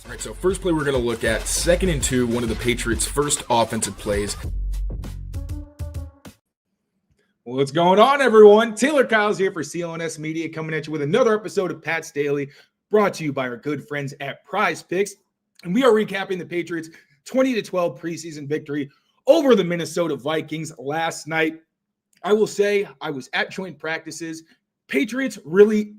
All right, so first play we're going to look at, 2nd and 2, one of the Patriots' first offensive plays. What's going on, everyone? Taylor Kyles here for CLNS Media, coming at you with another episode of Pat's Daily, brought to you by our good friends at PrizePicks. And we are recapping the Patriots' 20-12 preseason victory over the Minnesota Vikings last night. I will say I was at joint practices. Patriots really,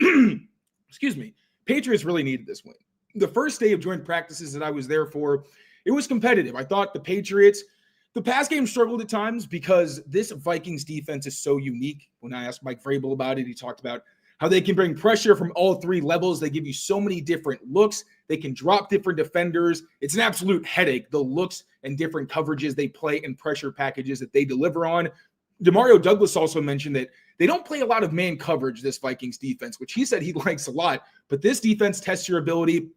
Patriots really needed this win. The first day of joint practices that I was there for, it was competitive. I thought the Patriots, the pass game struggled at times because this Vikings defense is so unique. When I asked Mike Vrabel about it, he talked about how they can bring pressure from all three levels. They give you so many different looks. They can drop different defenders. It's an absolute headache, the looks and different coverages they play and pressure packages that they deliver on. Demario Douglas also mentioned that they don't play a lot of man coverage, this Vikings defense, which he said he likes a lot. But this defense tests your ability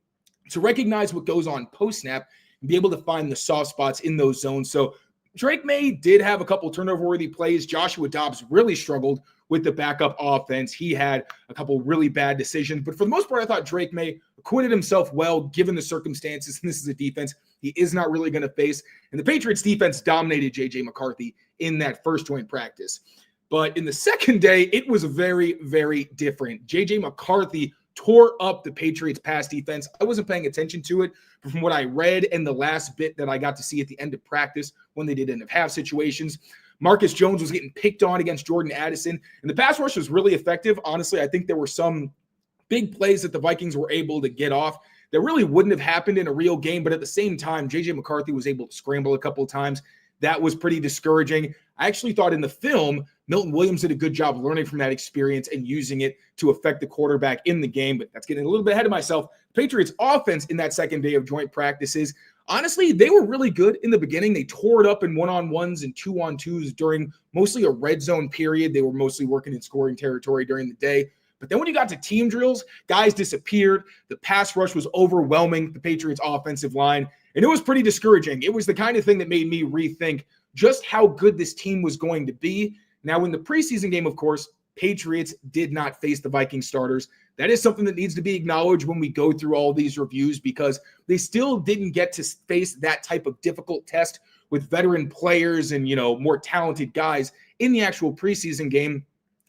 to recognize what goes on post-snap and be able to find the soft spots in those zones. So Drake May did have a couple turnover-worthy plays. Joshua Dobbs really struggled with the backup offense. He had a couple really bad decisions. But for the most part, I thought Drake May acquitted himself well, given the circumstances. And this is a defense he is not really going to face. And the Patriots defense dominated J.J. McCarthy in that first joint practice. But in the second day, it was very, very different. J.J. McCarthy tore up the Patriots pass defense. I wasn't paying attention to it, but from what I read and the last bit that I got to see at the end of practice when they did end of half situations, Marcus Jones was getting picked on against Jordan Addison, and the pass rush was really effective. Honestly, I think there were some big plays that the Vikings were able to get off that really wouldn't have happened in a real game, but at the same time, J.J. McCarthy was able to scramble a couple of times. That was pretty discouraging. I actually thought in the film, Milton Williams did a good job learning from that experience and using it to affect the quarterback in the game, but that's getting a little bit ahead of myself. Patriots offense in that second day of joint practices, honestly, they were really good in the beginning. They tore it up in one-on-ones and two-on-twos during mostly a red zone period. They were mostly working in scoring territory during the day. But then when you got to team drills, guys disappeared. The pass rush was overwhelming the Patriots offensive line, and it was pretty discouraging. It was the kind of thing that made me rethink just how good this team was going to be. Now, in the preseason game, of course, Patriots did not face the Viking starters. That is something that needs to be acknowledged when we go through all these reviews, because they still didn't get to face that type of difficult test with veteran players and, more talented guys in the actual preseason game.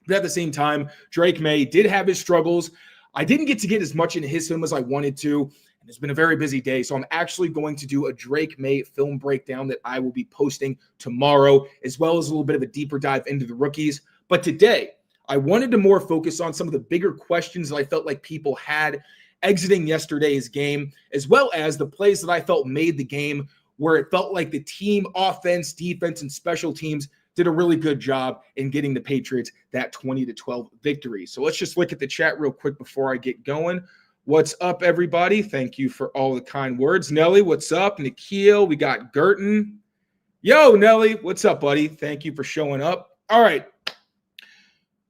But at the same time, Drake May did have his struggles. I didn't get to get as much into his film as I wanted to, and it's been a very busy day. So I'm actually going to do a Drake May film breakdown that I will be posting tomorrow, as well as a little bit of a deeper dive into the rookies. But today, I wanted to more focus on some of the bigger questions that I felt like people had exiting yesterday's game, as well as the plays that I felt made the game, where it felt like the team, offense, defense, and special teams did a really good job in getting the Patriots that 20-12 victory. So let's just look at the chat real quick before I get going. What's up, everybody? Thank you for all the kind words. Nelly, what's up? Nikhil, we got Gerton. Yo, Nelly, what's up, buddy? Thank you for showing up. All right.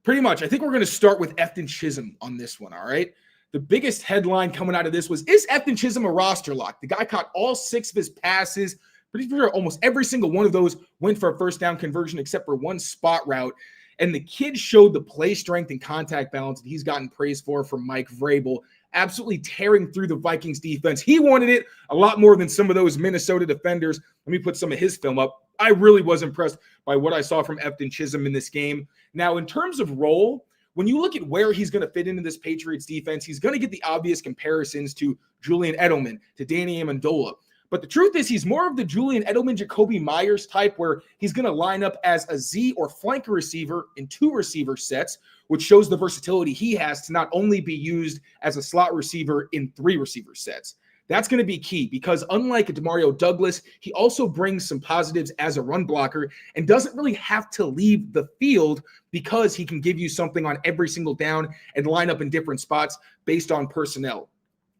Pretty much, I think we're going to start with Efton Chism on this one, all right? The biggest headline coming out of this was, is Efton Chism a roster lock? The guy caught all 6 of his passes. Pretty sure almost every single one of those went for a first down conversion except for one spot route. And the kid showed the play strength and contact balance that he's gotten praise for from Mike Vrabel, absolutely tearing through the Vikings defense. He wanted it a lot more than some of those Minnesota defenders. Let me put some of his film up. I really was impressed by what I saw from Efton Chism in this game. Now, in terms of role, when you look at where he's going to fit into this Patriots defense, he's going to get the obvious comparisons to Julian Edelman, to Danny Amendola. But the truth is, he's more of the Julian Edelman, Jacoby Myers type, where he's going to line up as a Z or flanker receiver in 2 receiver sets, which shows the versatility he has to not only be used as a slot receiver in 3 receiver sets. That's going to be key because unlike Demario Douglas, he also brings some positives as a run blocker and doesn't really have to leave the field because he can give you something on every single down and line up in different spots based on personnel.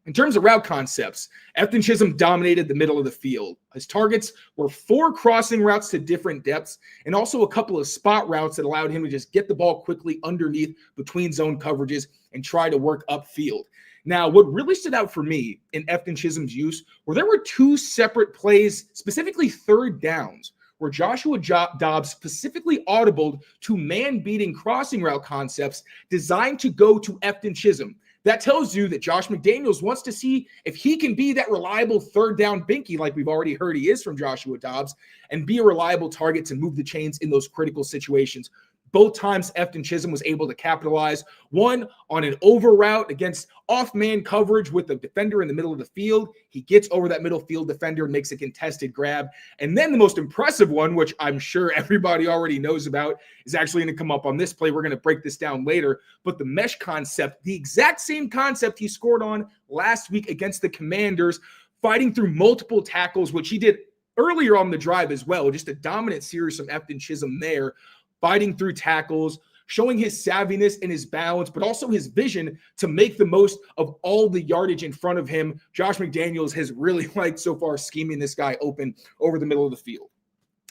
In terms of route concepts, Efton Chism dominated the middle of the field. His targets were 4 crossing routes to different depths and also a couple of spot routes that allowed him to just get the ball quickly underneath between zone coverages and try to work upfield. Now, what really stood out for me in Efton Chism's use were there were 2 separate plays, specifically third downs, where Joshua Dobbs specifically audibled to man-beating crossing route concepts designed to go to Efton Chism. That tells you that Josh McDaniels wants to see if he can be that reliable third down binky like we've already heard he is from Joshua Dobbs, and be a reliable target to move the chains in those critical situations. Both times Efton Chism was able to capitalize. One on an over route against off-man coverage with the defender in the middle of the field. He gets over that middle field defender and makes a contested grab. And then the most impressive one, which I'm sure everybody already knows about, is actually going to come up on this play. We're going to break this down later. But the mesh concept, the exact same concept he scored on last week against the Commanders, fighting through multiple tackles, which he did earlier on the drive as well. Just a dominant series from Efton Chism there, fighting through tackles, showing his savviness and his balance, but also his vision to make the most of all the yardage in front of him. Josh McDaniels has really liked so far scheming this guy open over the middle of the field.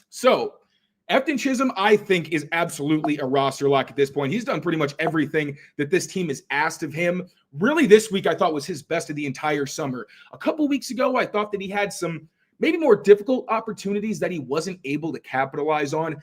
So Efton Chism, I think, is absolutely a roster lock at this point. He's done pretty much everything that this team has asked of him. Really, this week I thought was his best of the entire summer. A couple weeks ago, I thought that he had some maybe more difficult opportunities that he wasn't able to capitalize on.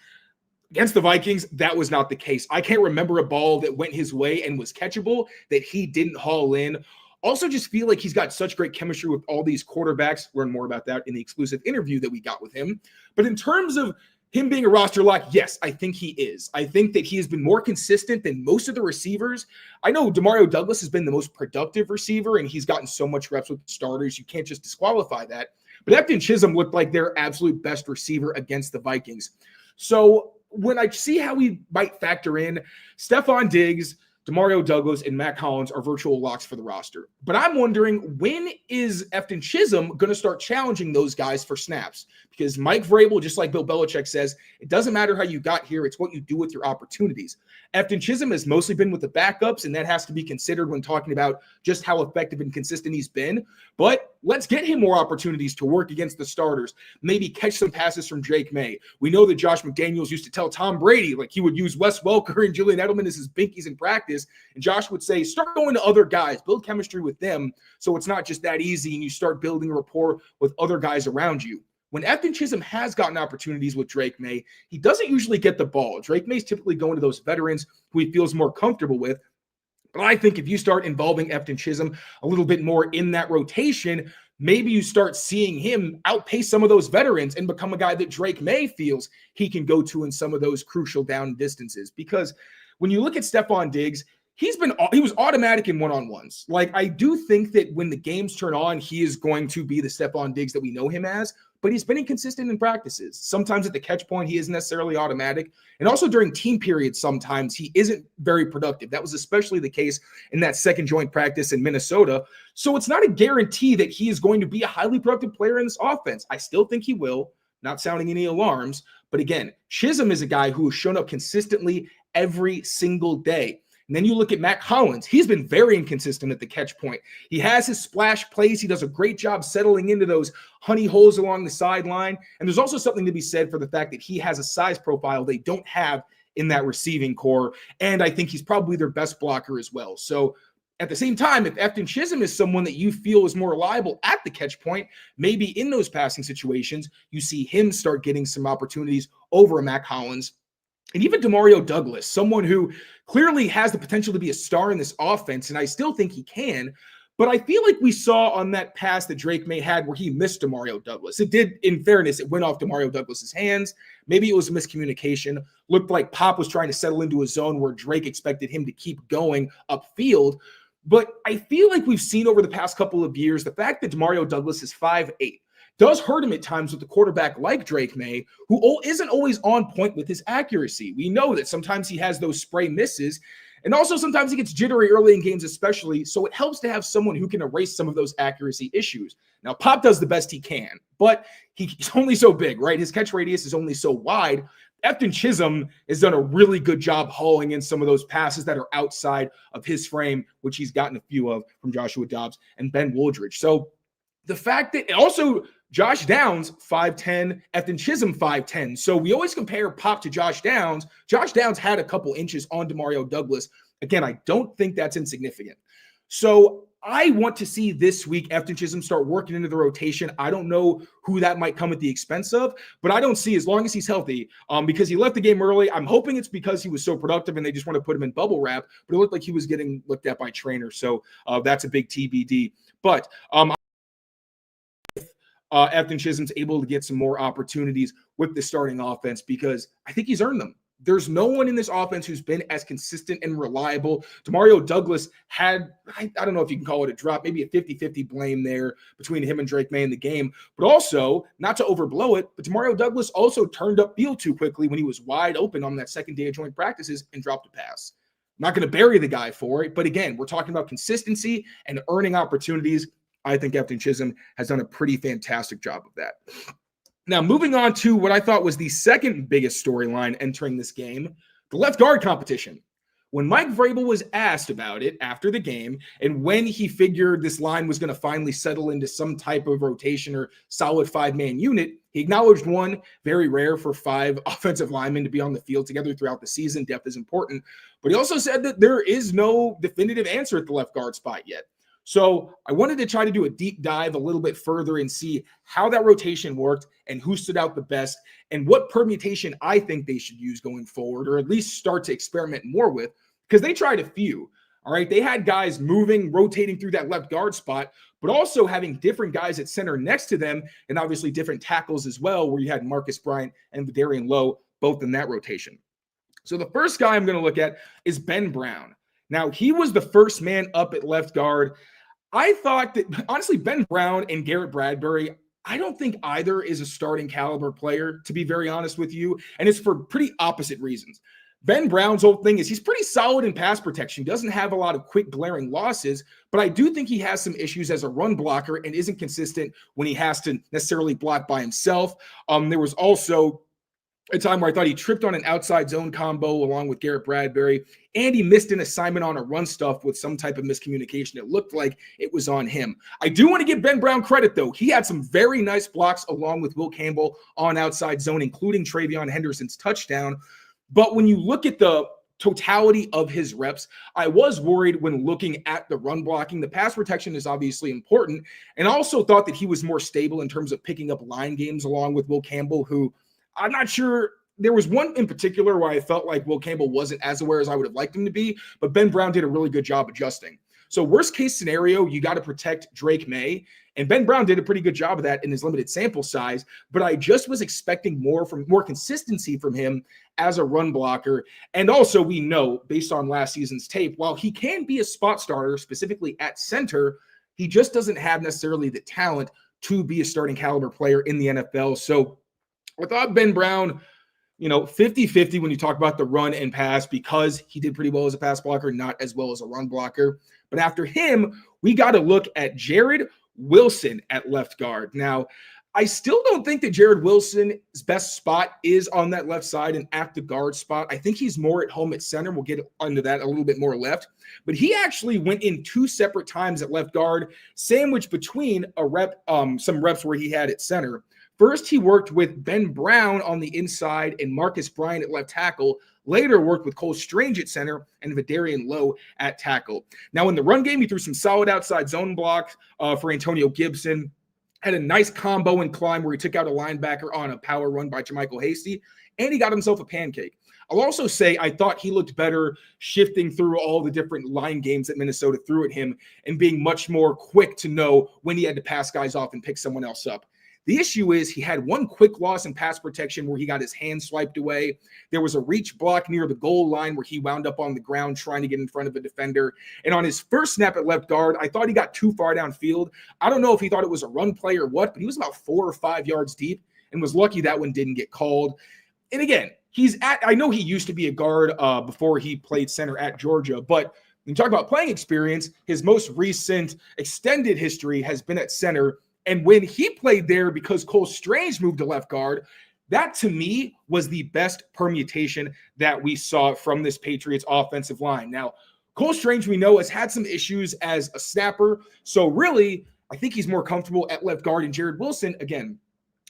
Against the Vikings, that was not the case. I can't remember a ball that went his way and was catchable that he didn't haul in. Also, just feel like he's got such great chemistry with all these quarterbacks. Learn more about that in the exclusive interview that we got with him. But in terms of him being a roster lock, yes, I think he is. I think that he has been more consistent than most of the receivers. I know Demario Douglas has been the most productive receiver, and he's gotten so much reps with starters. You can't just disqualify that. But Efton Chism looked like their absolute best receiver against the Vikings. So when I see how we might factor in Stefon Diggs, Demario Douglas, and Mac Hollins are virtual locks for the roster. But I'm wondering, when is Efton Chism going to start challenging those guys for snaps? Because Mike Vrabel, just like Bill Belichick says, it doesn't matter how you got here. It's what you do with your opportunities. Efton Chism has mostly been with the backups, and that has to be considered when talking about just how effective and consistent he's been. But let's get him more opportunities to work against the starters, maybe catch some passes from Drake May. We know that Josh McDaniels used to tell Tom Brady, like he would use Wes Welker and Julian Edelman as his binkies in practice. And Josh would say, start going to other guys, build chemistry with them, so it's not just that easy and you start building a rapport with other guys around you. When Efton Chism has gotten opportunities with Drake May, he doesn't usually get the ball. Drake May's typically going to those veterans who he feels more comfortable with. But I think if you start involving Efton Chism a little bit more in that rotation, maybe you start seeing him outpace some of those veterans and become a guy that Drake May feels he can go to in some of those crucial down distances. Because when you look at Stefon Diggs, he was automatic in one-on-ones. Like, I do think that when the games turn on, he is going to be the Stefon Diggs that we know him as, but he's been inconsistent in practices. Sometimes at the catch point, he isn't necessarily automatic. And also during team periods, sometimes he isn't very productive. That was especially the case in that second joint practice in Minnesota. So it's not a guarantee that he is going to be a highly productive player in this offense. I still think he will, not sounding any alarms. But again, Chism is a guy who has shown up consistently every single day. And then you look at Mac Hollins. He's been very inconsistent at the catch point. He has his splash plays. He does a great job settling into those honey holes along the sideline. And there's also something to be said for the fact that he has a size profile they don't have in that receiving core. And I think he's probably their best blocker as well. So at the same time, if Efton Chism is someone that you feel is more reliable at the catch point, maybe in those passing situations, you see him start getting some opportunities over a Mac Hollins. And even Demario Douglas, someone who clearly has the potential to be a star in this offense, and I still think he can. But I feel like we saw on that pass that Drake May had where he missed Demario Douglas. It did, in fairness, it went off Demario Douglas's hands. Maybe it was a miscommunication. Looked like Pop was trying to settle into a zone where Drake expected him to keep going upfield. But I feel like we've seen over the past couple of years, the fact that Demario Douglas is 5'8", does hurt him at times with a quarterback like Drake May, who isn't always on point with his accuracy. We know that sometimes he has those spray misses, and also sometimes he gets jittery early in games especially, so it helps to have someone who can erase some of those accuracy issues. Now, Pop does the best he can, but he's only so big, right? His catch radius is only so wide. Efton Chism has done a really good job hauling in some of those passes that are outside of his frame, which he's gotten a few of from Joshua Dobbs and Ben Wooldridge. So the fact that also Josh Downs, 5'10", Efton Chism, 5'10". So we always compare Pop to Josh Downs. Josh Downs had a couple inches on Demario Douglas. Again, I don't think that's insignificant. So I want to see this week Efton Chism start working into the rotation. I don't know who that might come at the expense of, but I don't see, as long as he's healthy, because he left the game early. I'm hoping it's because he was so productive and they just want to put him in bubble wrap, but it looked like he was getting looked at by trainers. So that's a big TBD. But Efton Chism's able to get some more opportunities with the starting offense because I think he's earned them. There's no one in this offense who's been as consistent and reliable. Demario Douglas had, I don't know if you can call it a drop, maybe a 50-50 blame there between him and Drake May in the game. But also, not to overblow it, but Demario Douglas also turned up field too quickly when he was wide open on that second day of joint practices and dropped a pass. I'm not going to bury the guy for it, but again, we're talking about consistency and earning opportunities. I think Efton Chism has done a pretty fantastic job of that. Now, moving on to what I thought was the second biggest storyline entering this game, the left guard competition. When Mike Vrabel was asked about it after the game and when he figured this line was going to finally settle into some type of rotation or solid five-man unit, he acknowledged one, very rare for five offensive linemen to be on the field together throughout the season. Depth is important. But he also said that there is no definitive answer at the left guard spot yet. So I wanted to try to do a deep dive a little bit further and see how that rotation worked and who stood out the best and what permutation I think they should use going forward, or at least start to experiment more with, because they tried a few. All right. They had guys moving, rotating through that left guard spot, but also having different guys at center next to them and obviously different tackles as well, where you had Marcus Bryant and Vidarian Lowe both in that rotation. So the first guy I'm going to look at is Ben Brown. Now, he was the first man up at left guard. I thought that, honestly, Ben Brown and Garrett Bradbury, I don't think either is a starting caliber player, to be very honest with you. And it's for pretty opposite reasons. Ben Brown's whole thing is he's pretty solid in pass protection, doesn't have a lot of quick glaring losses, but I do think he has some issues as a run blocker and isn't consistent when he has to necessarily block by himself. There was also a time where I thought he tripped on an outside zone combo along with Garrett Bradbury, and he missed an assignment on a run stuff with some type of miscommunication. It looked like it was on him. I do want to give Ben Brown credit, though. He had some very nice blocks along with Will Campbell on outside zone, including TreVeyon Henderson's touchdown. But when you look at the totality of his reps, I was worried when looking at the run blocking. The pass protection is obviously important, and I also thought that he was more stable in terms of picking up line games along with Will Campbell, who I'm not sure. There was one in particular where I felt like Will Campbell wasn't as aware as I would have liked him to be, but Ben Brown did a really good job adjusting. So worst case scenario, you got to protect Drake May, and Ben Brown did a pretty good job of that in his limited sample size, but I just was expecting more consistency from him as a run blocker. And also, we know, based on last season's tape, while he can be a spot starter, specifically at center, he just doesn't have necessarily the talent to be a starting caliber player in the NFL. So I thought Ben Brown, 50-50 when you talk about the run and pass, because he did pretty well as a pass blocker, not as well as a run blocker. But after him, we got to look at Jared Wilson at left guard. Now, I still don't think that Jared Wilson's best spot is on that left side and at the guard spot. I think he's more at home at center. We'll get into that a little bit more left. But he actually went in two separate times at left guard, sandwiched between some reps where he had at center. First, he worked with Ben Brown on the inside and Marcus Bryant at left tackle. Later, worked with Cole Strange at center and Vidarian Lowe at tackle. Now, in the run game, he threw some solid outside zone blocks for Antonio Gibson. Had a nice combo and climb where he took out a linebacker on a power run by Jermichael Hasty, and he got himself a pancake. I'll also say I thought he looked better shifting through all the different line games that Minnesota threw at him and being much more quick to know when he had to pass guys off and pick someone else up. The issue is he had one quick loss in pass protection where he got his hand swiped away. There was a reach block near the goal line where he wound up on the ground trying to get in front of a defender. And on his first snap at left guard, I thought he got too far downfield. I don't know if he thought it was a run play or what, but he was about 4 or 5 yards deep and was lucky that one didn't get called. And again, I know he used to be a guard before he played center at Georgia, but when you talk about playing experience, his most recent extended history has been at center. And when he played there, because Cole Strange moved to left guard, that to me was the best permutation that we saw from this Patriots offensive line. Now, Cole Strange, we know, has had some issues as a snapper. So really, I think he's more comfortable at left guard. And Jared Wilson, again,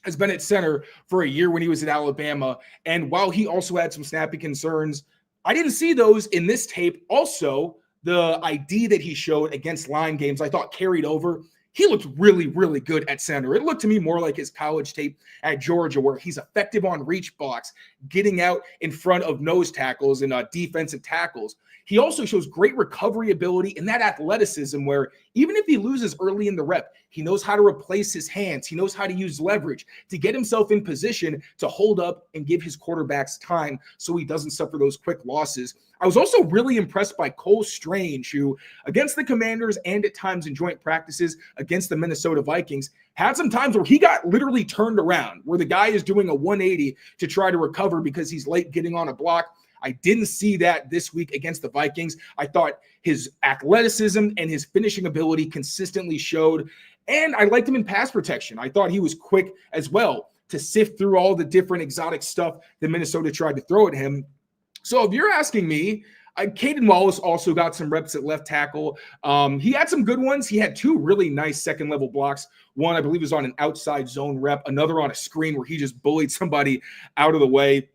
has been at center for a year when he was at Alabama. And while he also had some snapping concerns, I didn't see those in this tape. Also, the ID that he showed against line games, I thought carried over. He looked really, really good at center. It looked to me more like his college tape at Georgia, where he's effective on reach blocks, getting out in front of nose tackles and defensive tackles. He also shows great recovery ability and that athleticism where even if he loses early in the rep, he knows how to replace his hands. He knows how to use leverage to get himself in position to hold up and give his quarterbacks time so he doesn't suffer those quick losses. I was also really impressed by Cole Strange, who against the Commanders and at times in joint practices against the Minnesota Vikings had some times where he got literally turned around, where the guy is doing a 180 to try to recover because he's late getting on a block. I didn't see that this week against the Vikings. I thought his athleticism and his finishing ability consistently showed, and I liked him in pass protection. I thought he was quick as well to sift through all the different exotic stuff that Minnesota tried to throw at him. So if you're asking me, Caden Wallace also got some reps at left tackle. He had some good ones. He had two really nice second-level blocks. One, I believe, was on an outside zone rep. Another on a screen where he just bullied somebody out of the way.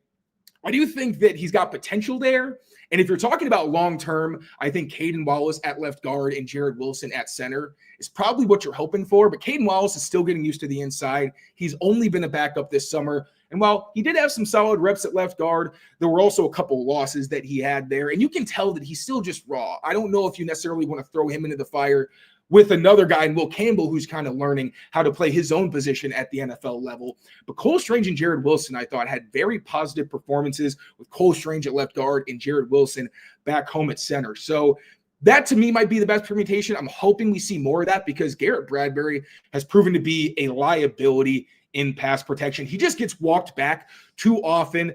I do think that he's got potential there. And if you're talking about long-term, I think Caden Wallace at left guard and Jared Wilson at center is probably what you're hoping for. But Caden Wallace is still getting used to the inside. He's only been a backup this summer. And while he did have some solid reps at left guard, there were also a couple of losses that he had there. And you can tell that he's still just raw. I don't know if you necessarily want to throw him into the fire with another guy in Will Campbell, who's kind of learning how to play his own position at the NFL level. But Cole Strange and Jared Wilson, I thought, had very positive performances with Cole Strange at left guard and Jared Wilson back home at center. So that, to me, might be the best permutation. I'm hoping we see more of that because Garrett Bradbury has proven to be a liability in pass protection. He just gets walked back too often.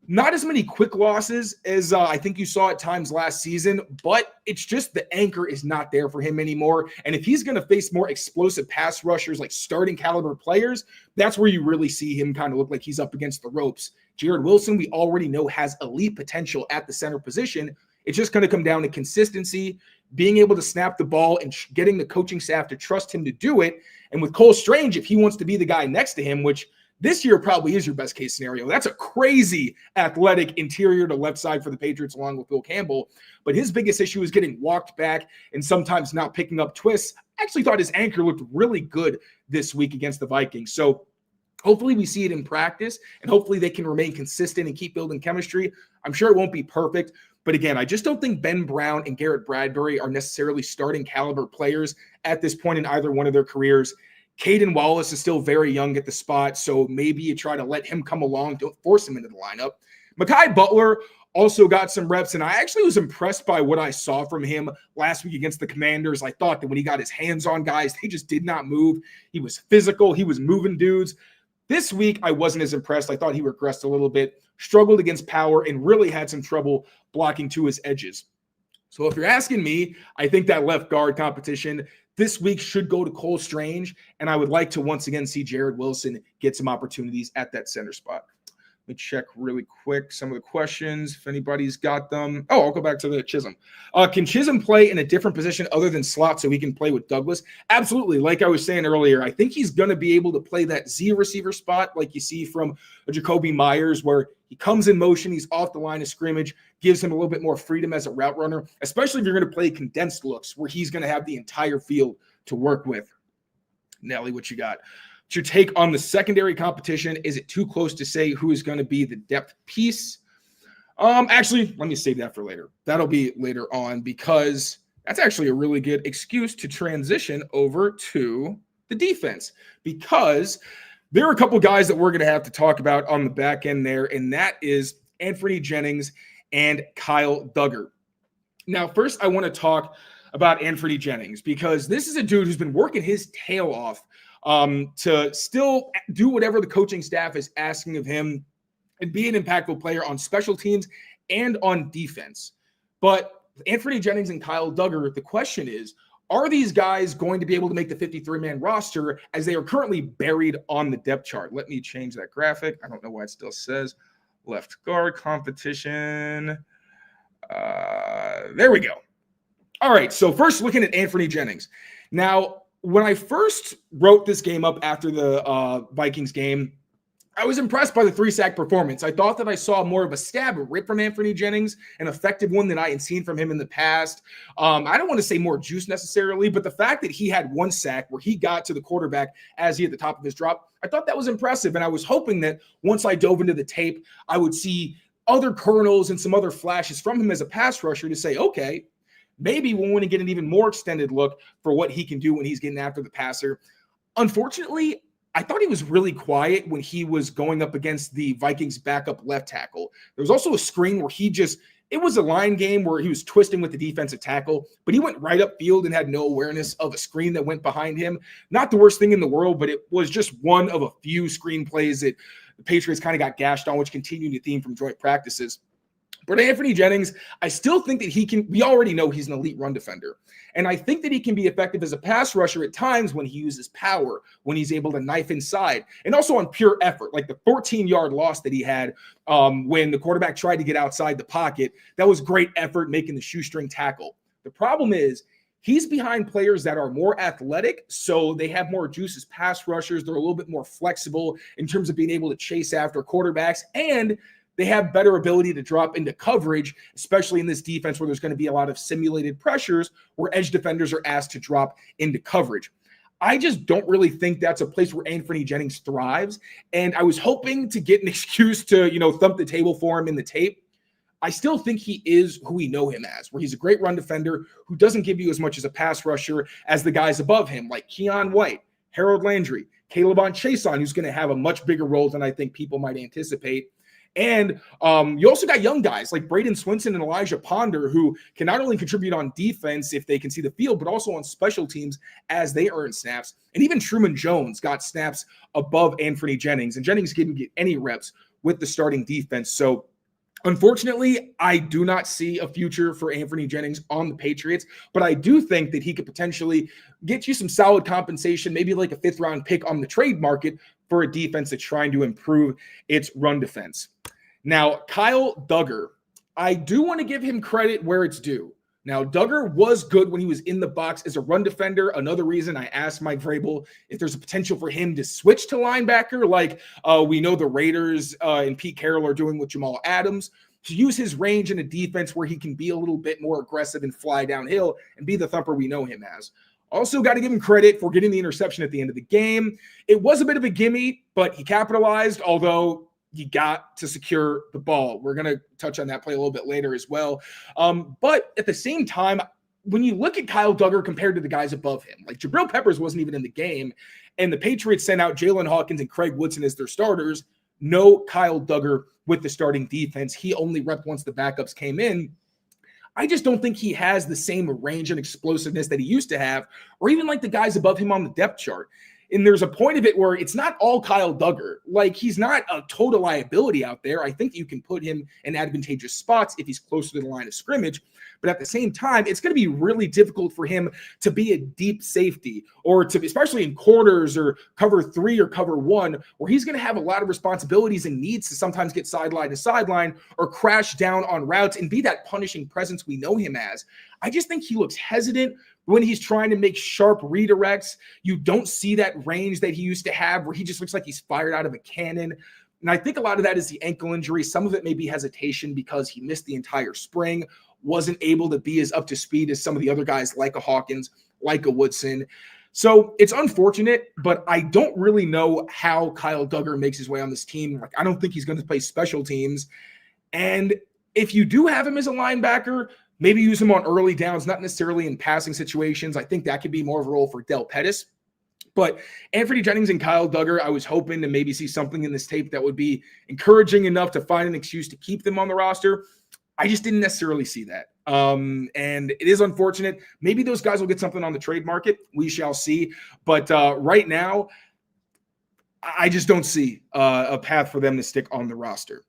Not as many quick losses as I think you saw at times last season, but it's just the anchor is not there for him anymore. And if he's going to face more explosive pass rushers, like starting caliber players, that's where you really see him kind of look like he's up against the ropes. Jared Wilson, we already know, has elite potential at the center position. It's just going to come down to consistency, being able to snap the ball and getting the coaching staff to trust him to do it. And with Cole Strange, if he wants to be the guy next to him, which this year probably is your best case scenario. That's a crazy athletic interior to left side for the Patriots along with Will Campbell. But his biggest issue is getting walked back and sometimes not picking up twists. I actually thought his anchor looked really good this week against the Vikings. So hopefully we see it in practice and hopefully they can remain consistent and keep building chemistry. I'm sure it won't be perfect. But again, I just don't think Ben Brown and Garrett Bradbury are necessarily starting caliber players at this point in either one of their careers. Caden Wallace is still very young at the spot, so maybe you try to let him come along. Don't force him into the lineup. Mekhi Butler also got some reps, and I actually was impressed by what I saw from him last week against the Commanders. I thought that when he got his hands on guys, they just did not move. He was physical. He was moving dudes. This week, I wasn't as impressed. I thought he regressed a little bit, struggled against power, and really had some trouble blocking to his edges. So if you're asking me, I think that left guard competition this week should go to Cole Strange, and I would like to once again see Jared Wilson get some opportunities at that center spot. Let me check really quick some of the questions, if anybody's got them. Oh, I'll go back to the Chism. Can Chism play in a different position other than slot so he can play with Douglas? Absolutely. Like I was saying earlier, I think he's going to be able to play that Z receiver spot like you see from Jacoby Myers, where he comes in motion, he's off the line of scrimmage, gives him a little bit more freedom as a route runner, especially if you're going to play condensed looks where he's going to have the entire field to work with. Nelly, what you got? What's your take on the secondary competition? Is it too close to say who is going to be the depth piece? Actually, let me save that for later. That'll be later on because that's actually a really good excuse to transition over to the defense because there are a couple guys that we're going to have to talk about on the back end there, and that is Anfernee Jennings and Kyle Duggar. Now, first, I want to talk about Anfernee Jennings because this is a dude who's been working his tail off to still do whatever the coaching staff is asking of him and be an impactful player on special teams and on defense. But Anfernee Jennings and Kyle Duggar, the question is, are these guys going to be able to make the 53-man roster as they are currently buried on the depth chart? Let me change that graphic. I don't know why it still says left guard competition. There we go. All right, so first looking at Anfernee Jennings. Now, when I first wrote this game up after the Vikings game, I was impressed by the 3-sack performance. I thought that I saw more of a stab rip from Anfernee Jennings, an effective one than I had seen from him in the past. I don't want to say more juice necessarily, but the fact that he had 1 sack where he got to the quarterback as he at the top of his drop, I thought that was impressive. And I was hoping that once I dove into the tape, I would see other kernels and some other flashes from him as a pass rusher to say, okay, maybe we want to get an even more extended look for what he can do when he's getting after the passer. Unfortunately, I thought he was really quiet when he was going up against the Vikings backup left tackle. There was also a screen where it was a line game where he was twisting with the defensive tackle, but he went right upfield and had no awareness of a screen that went behind him. Not the worst thing in the world, but it was just one of a few screenplays that the Patriots kind of got gashed on, which continued the theme from joint practices. But Anfernee Jennings, I still think that we already know he's an elite run defender. And I think that he can be effective as a pass rusher at times when he uses power, when he's able to knife inside, and also on pure effort, like the 14-yard loss that he had when the quarterback tried to get outside the pocket. That was great effort making the shoestring tackle. The problem is he's behind players that are more athletic, so they have more juice as pass rushers. They're a little bit more flexible in terms of being able to chase after quarterbacks, and they have better ability to drop into coverage, especially in this defense where there's going to be a lot of simulated pressures where edge defenders are asked to drop into coverage. I just don't really think that's a place where Anfernee Jennings thrives. And I was hoping to get an excuse to, thump the table for him in the tape. I still think he is who we know him as, where he's a great run defender who doesn't give you as much as a pass rusher as the guys above him, like Keon White, Harold Landry, Calebon Chason, who's going to have a much bigger role than I think people might anticipate. And you also got young guys like Braden Swinson and Elijah Ponder who can not only contribute on defense if they can see the field, but also on special teams as they earn snaps. And even Truman Jones got snaps above Anfernee Jennings, and Jennings didn't get any reps with the starting defense. So unfortunately, I do not see a future for Anfernee Jennings on the Patriots, but I do think that he could potentially get you some solid compensation, maybe like a 5th-round pick on the trade market for a defense that's trying to improve its run defense. Now, Kyle Dugger, I do want to give him credit where it's due. Now, Dugger was good when he was in the box as a run defender. Another reason I asked Mike Vrabel if there's a potential for him to switch to linebacker, like we know the Raiders and Pete Carroll are doing with Jamal Adams, to use his range in a defense where he can be a little bit more aggressive and fly downhill and be the thumper we know him as. Also got to give him credit for getting the interception at the end of the game. It was a bit of a gimme, but he capitalized, although you got to secure the ball. We're going to touch on that play a little bit later as well. But at the same time, when you look at Kyle Dugger compared to the guys above him, like Jabril Peppers wasn't even in the game, and the Patriots sent out Jalen Hawkins and Craig Woodson as their starters. No Kyle Dugger with the starting defense. He only repped once the backups came in. I just don't think he has the same range and explosiveness that he used to have, or even like the guys above him on the depth chart. And there's a point of it where it's not all Kyle Dugger. Like, he's not a total liability out there. I think you can put him in advantageous spots if he's closer to the line of scrimmage. But at the same time, it's going to be really difficult for him to be a deep safety, or to, especially in quarters or cover 3 or cover 1, where he's going to have a lot of responsibilities and needs to sometimes get sideline to sideline or crash down on routes and be that punishing presence we know him as. I just think he looks hesitant when he's trying to make sharp redirects. You don't see that range that he used to have where he just looks like he's fired out of a cannon. And I think a lot of that is the ankle injury. Some of it may be hesitation because he missed the entire spring, wasn't able to be as up to speed as some of the other guys like a Hawkins, like a Woodson. So it's unfortunate, but I don't really know how Kyle Dugger makes his way on this team. Like, I don't think he's going to play special teams. And if you do have him as a linebacker, maybe use him on early downs, not necessarily in passing situations. I think that could be more of a role for Del Pettis. But Anfernee Jennings and Kyle Dugger, I was hoping to maybe see something in this tape that would be encouraging enough to find an excuse to keep them on the roster. I just didn't necessarily see that. And it is unfortunate. Maybe those guys will get something on the trade market. We shall see. But right now, I just don't see a path for them to stick on the roster.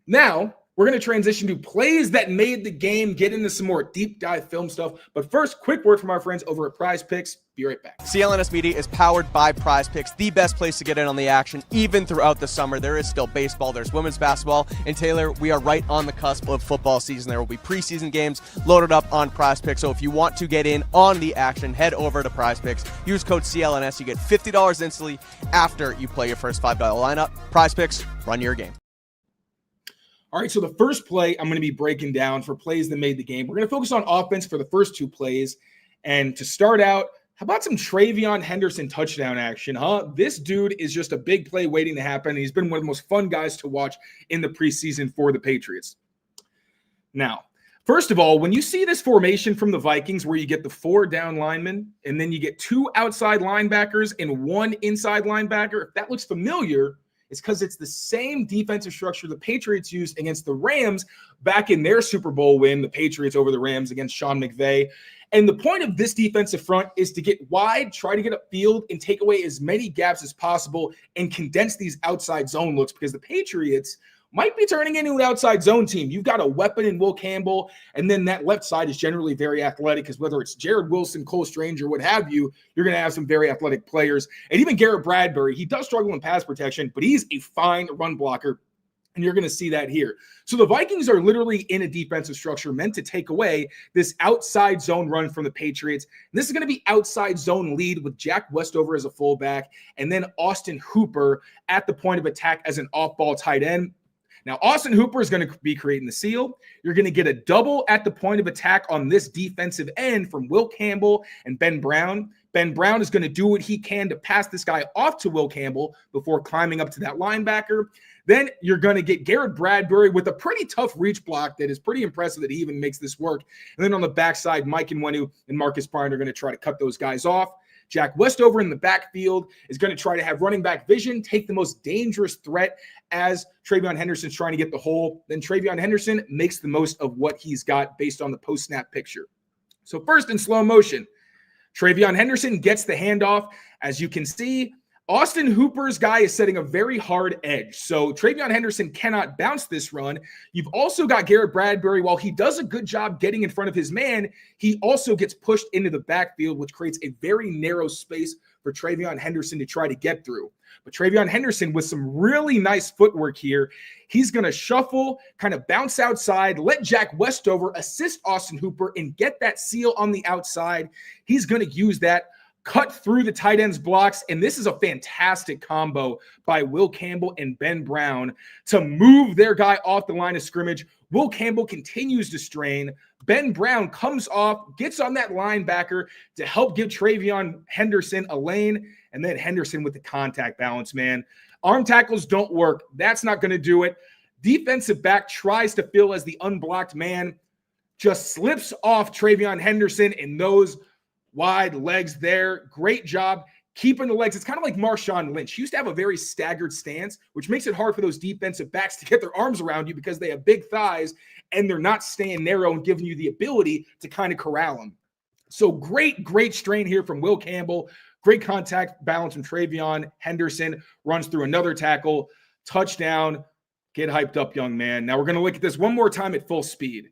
Now, We're going to transition to plays that made the game, get into some more deep dive film stuff. But first, quick word from our friends over at PrizePicks. Be right back. CLNS Media is powered by PrizePicks, the best place to get in on the action, even throughout the summer. There is still baseball, there's women's basketball, and Taylor, we are right on the cusp of football season. There will be preseason games loaded up on PrizePicks, so if you want to get in on the action, head over to PrizePicks. Use code CLNS. You get $50 instantly after you play your first $5 lineup. PrizePicks, run your game. All right, so the first play I'm going to be breaking down for plays that made the game. We're going to focus on offense for the first two plays. And to start out, how about some TreVeyon Henderson touchdown action, huh? This dude is just a big play waiting to happen. He's been one of the most fun guys to watch in the preseason for the Patriots. Now, first of all, when you see this formation from the Vikings where you get the 4 down linemen and then you get 2 outside linebackers and 1 inside linebacker, if that looks familiar, it's because it's the same defensive structure the Patriots used against the Rams back in their Super Bowl win, the Patriots over the Rams against Sean McVay. And the point of this defensive front is to get wide, try to get upfield, and take away as many gaps as possible and condense these outside zone looks, because the Patriots might be turning into an outside zone team. You've got a weapon in Will Campbell, and then that left side is generally very athletic, because whether it's Jared Wilson, Cole Strange, or what have you, you're going to have some very athletic players. And even Garrett Bradbury, he does struggle in pass protection, but he's a fine run blocker, and you're going to see that here. So the Vikings are literally in a defensive structure meant to take away this outside zone run from the Patriots. And this is going to be outside zone lead with Jack Westover as a fullback, and then Austin Hooper at the point of attack as an off-ball tight end. Now, Austin Hooper is going to be creating the seal. You're going to get a double at the point of attack on this defensive end from Will Campbell and Ben Brown. Ben Brown is going to do what he can to pass this guy off to Will Campbell before climbing up to that linebacker. Then you're going to get Garrett Bradbury with a pretty tough reach block that is pretty impressive that he even makes this work. And then on the backside, Mike Nwenu and Marcus Bryant are going to try to cut those guys off. Jack Westover in the backfield is going to try to have running back vision, take the most dangerous threat as TreVeyon Henderson's trying to get the hole. Then TreVeyon Henderson makes the most of what he's got based on the post-snap picture. So first in slow motion, TreVeyon Henderson gets the handoff. As you can see, Austin Hooper's guy is setting a very hard edge. So TreVeyon Henderson cannot bounce this run. You've also got Garrett Bradbury. While he does a good job getting in front of his man, he also gets pushed into the backfield, which creates a very narrow space for TreVeyon Henderson to try to get through. But TreVeyon Henderson, with some really nice footwork here, he's going to shuffle, kind of bounce outside, let Jack Westover assist Austin Hooper and get that seal on the outside. He's going to use that, cut through the tight ends blocks, and this is a fantastic combo by Will Campbell and Ben Brown to move their guy off the line of scrimmage. Will Campbell continues to strain. Ben Brown comes off, gets on that linebacker to help give TreVeyon Henderson a lane, and then Henderson with the contact balance, man. Arm tackles don't work. That's not going to do it. Defensive back tries to fill as the unblocked man, just slips off TreVeyon Henderson, and those wide legs there. Great job keeping the legs. It's kind of like Marshawn Lynch. He used to have a very staggered stance, which makes it hard for those defensive backs to get their arms around you because they have big thighs and they're not staying narrow and giving you the ability to kind of corral them. So great strain here from Will Campbell. Great contact balance from TreVeyon Henderson. Runs through another tackle. Touchdown. Get hyped up, young man. Now we're going to look at this one more time at full speed.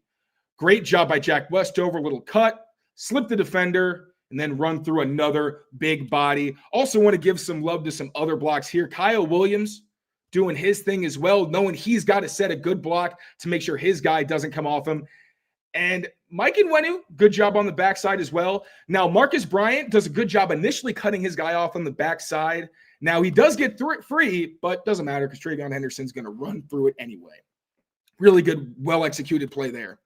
Great job by Jack Westover. Little cut. Slip the defender, and then run through another big body. Also want to give some love to some other blocks here. Kyle Williams doing his thing as well, knowing he's got to set a good block to make sure his guy doesn't come off him. And Mike Nwenu, good job on the backside as well. Now, Marcus Bryant does a good job initially cutting his guy off on the backside. Now, he does get through it free, but doesn't matter because TreVeyon Henderson's going to run through it anyway. Really good, well-executed play there.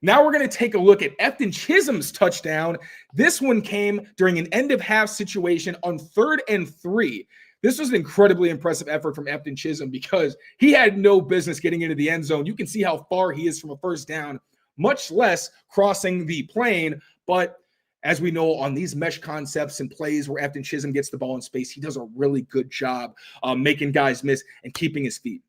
Now we're going to take a look at Efton Chism's touchdown. This one came during an end-of-half situation on 3rd and 3. This was an incredibly impressive effort from Efton Chism because he had no business getting into the end zone. You can see how far he is from a first down, much less crossing the plane. But as we know, on these mesh concepts and plays where Efton Chism gets the ball in space, he does a really good job making guys miss and keeping his feet.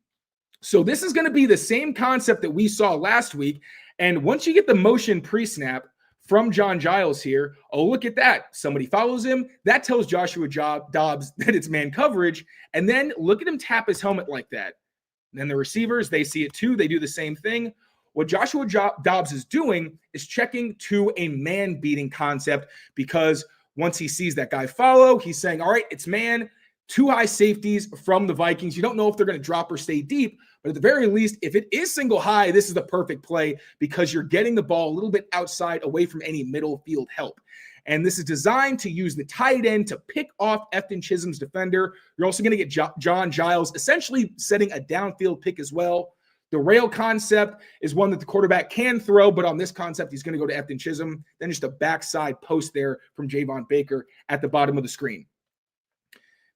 So this is going to be the same concept that we saw last week. And once you get the motion pre-snap from John Giles here, oh, look at that. Somebody follows him. That tells Joshua Dobbs that it's man coverage. And then look at him tap his helmet like that. Then the receivers, they see it too. They do the same thing. What Joshua Dobbs is doing is checking to a man-beating concept, because once he sees that guy follow, he's saying, all right, it's man, 2 high safeties from the Vikings. You don't know if they're going to drop or stay deep, but at the very least, if it is single high, this is the perfect play because you're getting the ball a little bit outside away from any middle field help. And this is designed to use the tight end to pick off Efton Chism's defender. You're also going to get John Giles essentially setting a downfield pick as well. The rail concept is one that the quarterback can throw, but on this concept, he's going to go to Efton Chism. Then just a backside post there from Javon Baker at the bottom of the screen.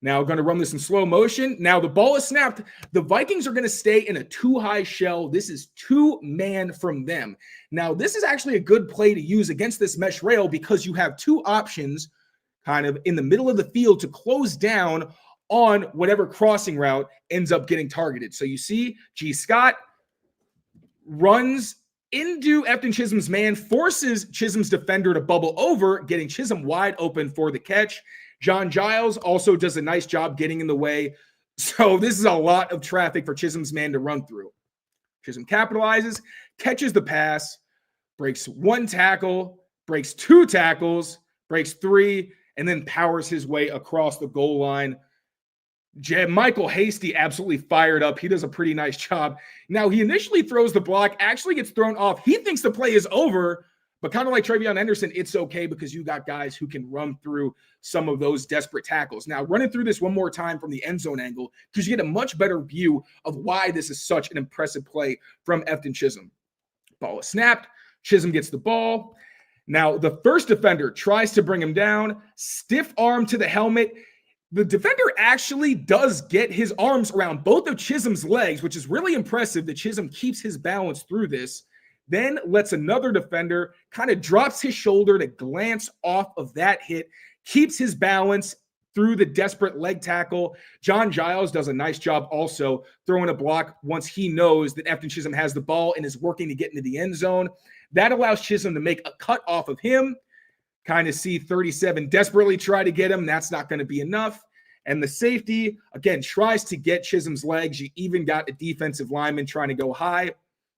Now, going to run this in slow motion. Now, the ball is snapped. The Vikings are going to stay in a 2-high shell. This is 2-man from them. Now, this is actually a good play to use against this mesh rail because you have 2 options kind of in the middle of the field to close down on whatever crossing route ends up getting targeted. So you see G. Scott runs into Efton Chism's man, forces Chism's defender to bubble over, getting Chism wide open for the catch. John Giles also does a nice job getting in the way. So this is a lot of traffic for Chism's man to run through. Chism capitalizes, catches the pass, breaks 1 tackle, breaks 2 tackles, breaks 3, and then powers his way across the goal line. Michael Hasty absolutely fired up. He does a pretty nice job. Now, he initially throws the block, actually gets thrown off. He thinks the play is over, but kind of like TreVeyon Henderson, it's okay because you got guys who can run through some of those desperate tackles. Now, running through this one more time from the end zone angle, because you get a much better view of why this is such an impressive play from Efton Chism. Ball is snapped. Chism gets the ball. Now, the first defender tries to bring him down. Stiff arm to the helmet. The defender actually does get his arms around both of Chism's legs, which is really impressive that Chism keeps his balance through this. Then lets another defender kind of drops his shoulder to glance off of that hit, keeps his balance through the desperate leg tackle. John Giles does a nice job also throwing a block once he knows that Efton Chism has the ball and is working to get into the end zone. That allows Chism to make a cut off of him. Kind of see 37 desperately try to get him. That's not going to be enough. And the safety, again, tries to get Chism's legs. You even got a defensive lineman trying to go high,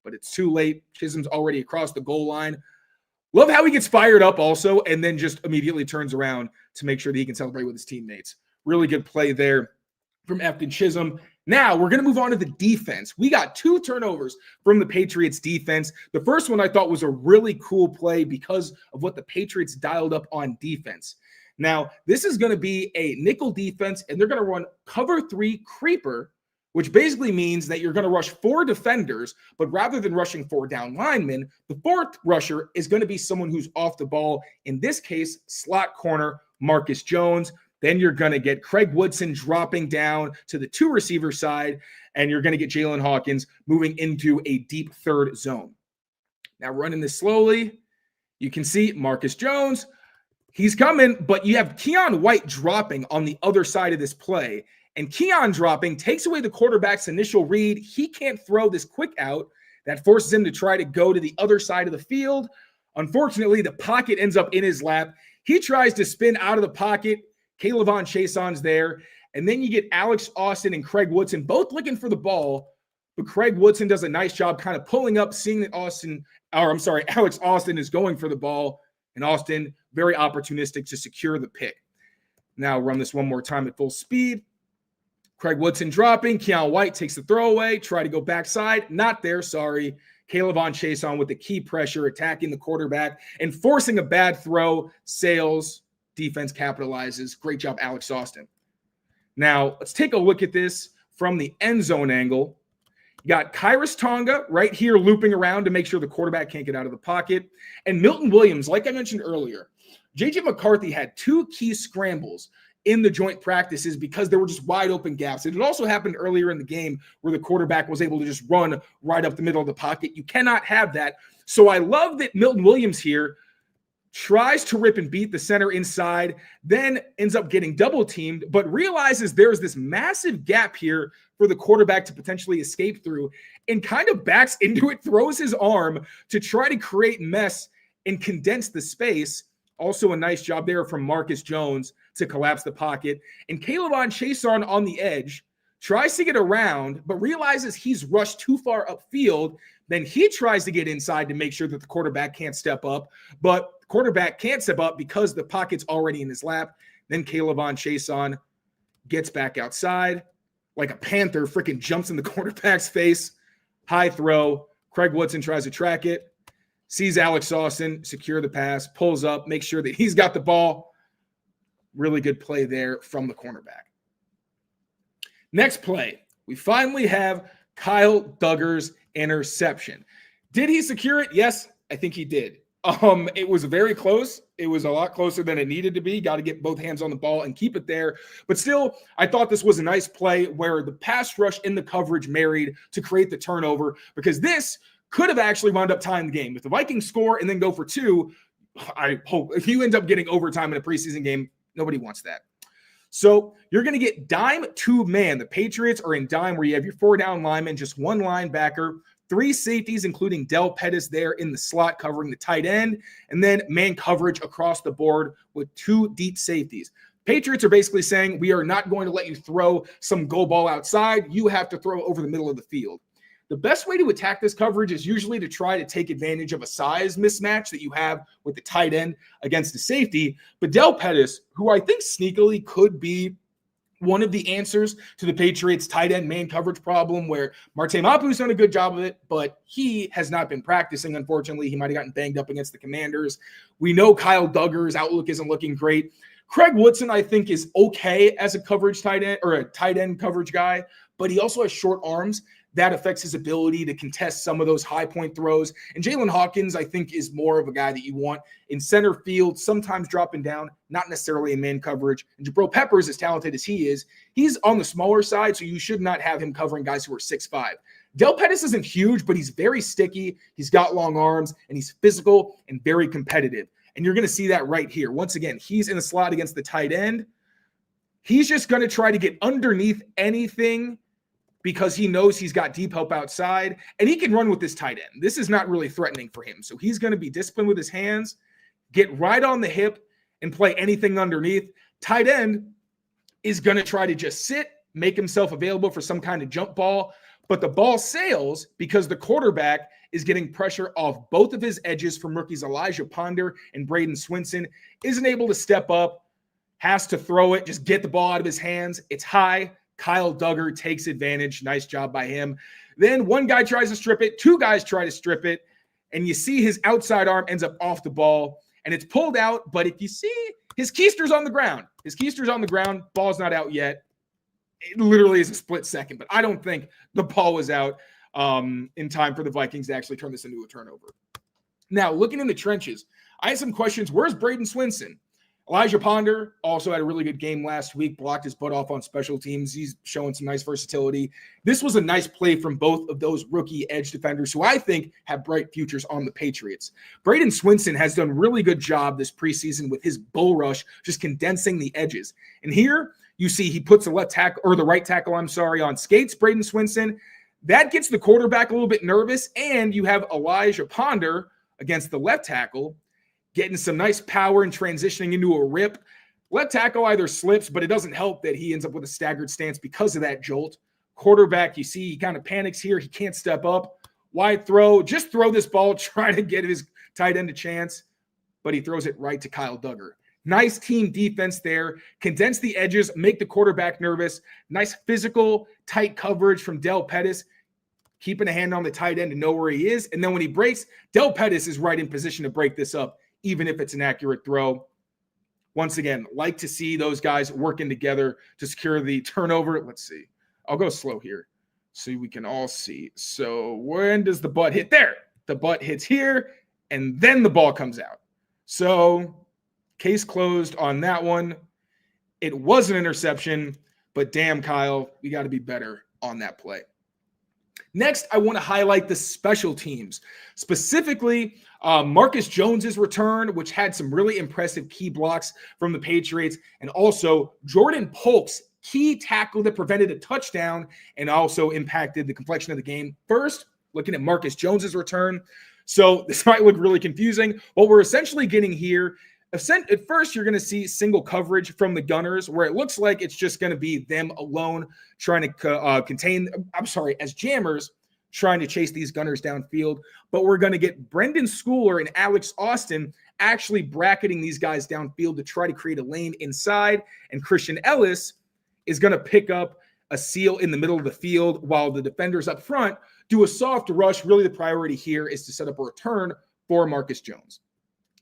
but it's too late. Chism's already across the goal line. Love how he gets fired up also and then just immediately turns around to make sure that he can celebrate with his teammates. Really good play there from Efton Chism. Now we're going to move on to the defense. We got 2 turnovers from the Patriots defense. The first one I thought was a really cool play because of what the Patriots dialed up on defense. Now, this is going to be a nickel defense, and they're going to run cover 3 creeper, which basically means that you're going to rush 4 defenders, but rather than rushing 4 down linemen, the 4th rusher is going to be someone who's off the ball. In this case, slot corner Marcus Jones. Then you're going to get Craig Woodson dropping down to the 2 receiver side, and you're going to get Jalen Hawkins moving into a deep 3rd zone. Now, running this slowly, you can see Marcus Jones. He's coming, but you have Keon White dropping on the other side of this play. And Keon dropping takes away the quarterback's initial read. He can't throw this quick out. That forces him to try to go to the other side of the field. Unfortunately, the pocket ends up in his lap. He tries to spin out of the pocket. Kayvon Chason's there. And then you get Alex Austin and Craig Woodson both looking for the ball. But Craig Woodson does a nice job kind of pulling up, seeing that Alex Austin is going for the ball. And Austin, very opportunistic to secure the pick. Now run this one more time at full speed. Craig Woodson dropping. Keon White takes the throwaway. Try to go backside. Not there, sorry. Kayvon Chason with the key pressure, attacking the quarterback and forcing a bad throw. Sales, defense capitalizes. Great job, Alex Austin. Now, let's take a look at this from the end zone angle. You got Kyrus Tonga right here looping around to make sure the quarterback can't get out of the pocket. And Milton Williams, like I mentioned earlier, J.J. McCarthy had 2 key scrambles in the joint practices because there were just wide open gaps. And it also happened earlier in the game where the quarterback was able to just run right up the middle of the pocket. You cannot have that. So I love that Milton Williams here tries to rip and beat the center inside, then ends up getting double teamed, but realizes there's this massive gap here for the quarterback to potentially escape through and kind of backs into it, throws his arm to try to create mess and condense the space. Also a nice job there from Marcus Jones to collapse the pocket. And Kayvon Chason on the edge tries to get around, but realizes he's rushed too far upfield. Then he tries to get inside to make sure that the quarterback can't step up, but the quarterback can't step up because the pocket's already in his lap. Then K'Lavon Chaisson gets back outside like a panther, freaking jumps in the quarterback's face. High throw. Craig Woodson tries to track it, sees Alex Austin secure the pass, pulls up, makes sure that he's got the ball. Really good play there from the cornerback. Next play, we finally have Kyle Dugger's interception. Did he secure it? Yes, I think he did. It was very close. It was a lot closer than it needed to be. Got to get both hands on the ball and keep it there. But still, I thought this was a nice play where the pass rush in the coverage married to create the turnover, because this could have actually wound up tying the game. If the Vikings score and then go for two, I hope if you end up getting overtime in a preseason game, nobody wants that. So you're going to get dime two man. The Patriots are in dime where you have your 4 down linemen, just 1 linebacker, 3 safeties, including Del Pettis there in the slot covering the tight end, and then man coverage across the board with 2 deep safeties. Patriots are basically saying, we are not going to let you throw some go ball outside. You have to throw over the middle of the field. The best way to attack this coverage is usually to try to take advantage of a size mismatch that you have with the tight end against the safety. But Del Pettis, who I think sneakily could be one of the answers to the Patriots tight end man coverage problem, where Marte Mapu's done a good job of it, but he has not been practicing. Unfortunately, he might have gotten banged up against the Commanders. We know Kyle Dugger's outlook isn't looking great. Craig Woodson, I think, is okay as a coverage tight end or a tight end coverage guy, but he also has short arms. That affects his ability to contest some of those high point throws. And Jalen Hawkins, I think, is more of a guy that you want in center field, sometimes dropping down, not necessarily in man coverage. And Jabril Peppers, as talented as he is, he's on the smaller side, so you should not have him covering guys who are 6'5". Del Pettis isn't huge, but he's very sticky. He's got long arms, and he's physical and very competitive. And you're going to see that right here. Once again, he's in the slot against the tight end. He's just going to try to get underneath anything because he knows he's got deep help outside, and he can run with this tight end. This is not really threatening for him. So he's going to be disciplined with his hands, get right on the hip, and play anything underneath. Tight end is going to try to just sit, make himself available for some kind of jump ball, but the ball sails because the quarterback is getting pressure off both of his edges from rookies Elijah Ponder and Braden Swinson, isn't able to step up, has to throw it, just get the ball out of his hands. It's high. Kyle Dugger takes advantage. Nice job by him. Then one guy tries to strip it. 2 guys try to strip it. And you see his outside arm ends up off the ball. And it's pulled out. But if you see, his keister's on the ground. His keister's on the ground. Ball's not out yet. It literally is a split second. But I don't think the ball was out in time for the Vikings to actually turn this into a turnover. Now, looking in the trenches, I had some questions. Where's Braden Swinson? Elijah Ponder also had a really good game last week, blocked his butt off on special teams. He's showing some nice versatility. This was a nice play from both of those rookie edge defenders who I think have bright futures on the Patriots. Braden Swinson has done a really good job this preseason with his bull rush, just condensing the edges. And here you see he puts the right tackle, on skates, Braden Swinson. That gets the quarterback a little bit nervous, and you have Elijah Ponder against the left tackle, getting some nice power and transitioning into a rip. Left tackle either slips, but it doesn't help that he ends up with a staggered stance because of that jolt. Quarterback, you see, he kind of panics here. He can't step up. Wide throw. Just throw this ball, try to get his tight end a chance, but he throws it right to Kyle Dugger. Nice team defense there. Condense the edges, make the quarterback nervous. Nice physical, tight coverage from Del Pettis, keeping a hand on the tight end to know where he is. And then when he breaks, Del Pettis is right in position to break this up, even if it's an accurate throw. Once again, like to see those guys working together to secure the turnover. Let's see. I'll go slow here so we can all see. So when does the butt hit? There. The butt hits here, and then the ball comes out. So case closed on that one. It was an interception, but damn, Kyle, we got to be better on that play. Next, I want to highlight the special teams, specifically Marcus Jones's return, which had some really impressive key blocks from the Patriots, and also Jordan Polk's key tackle that prevented a touchdown and also impacted the complexion of the game. First, looking at Marcus Jones's return. So this might look really confusing. What we're essentially getting here, At first, you're going to see single coverage from the Gunners, where it looks like it's just going to be them alone trying to as jammers, trying to chase these Gunners downfield. But we're going to get Brendan Schooler and Alex Austin actually bracketing these guys downfield to try to create a lane inside. And Christian Ellis is going to pick up a seal in the middle of the field while the defenders up front do a soft rush. Really, the priority here is to set up a return for Marcus Jones.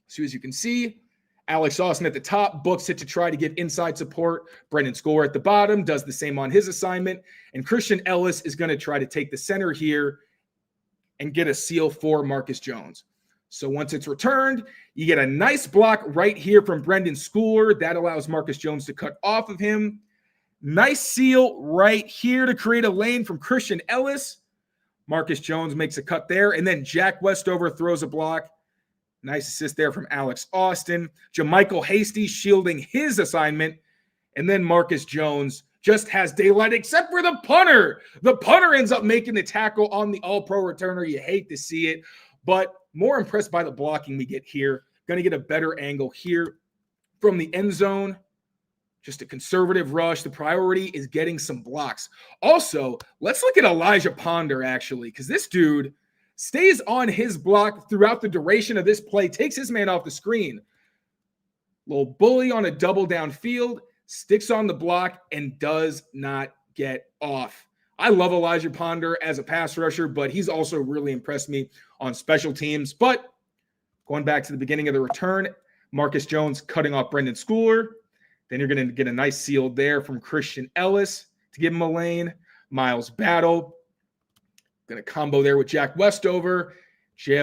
So as you can see, Alex Austin at the top books it to try to give inside support. Brendan Schooler at the bottom does the same on his assignment. And Christian Ellis is going to try to take the center here and get a seal for Marcus Jones. So once it's returned, you get a nice block right here from Brendan Schooler. That allows Marcus Jones to cut off of him. Nice seal right here to create a lane from Christian Ellis. Marcus Jones makes a cut there. And then Jack Westover throws a block. Nice assist there from Alex Austin. Jamichael Hasty shielding his assignment. And then Marcus Jones just has daylight except for the punter. The punter ends up making the tackle on the all-pro returner. You hate to see it, but more impressed by the blocking we get here. Going to get a better angle here from the end zone. Just a conservative rush. The priority is getting some blocks. Also, let's look at Elijah Ponder, actually, because this dude stays on his block throughout the duration of this play, takes his man off the screen. Little bully on a double downfield, sticks on the block, and does not get off. I love Elijah Ponder as a pass rusher, but he's also really impressed me on special teams. But going back to the beginning of the return, Marcus Jones cutting off Brendan Schooler. Then you're going to get a nice seal there from Christian Ellis to give him a lane. Miles Battle. Going to combo there with Jack Westover.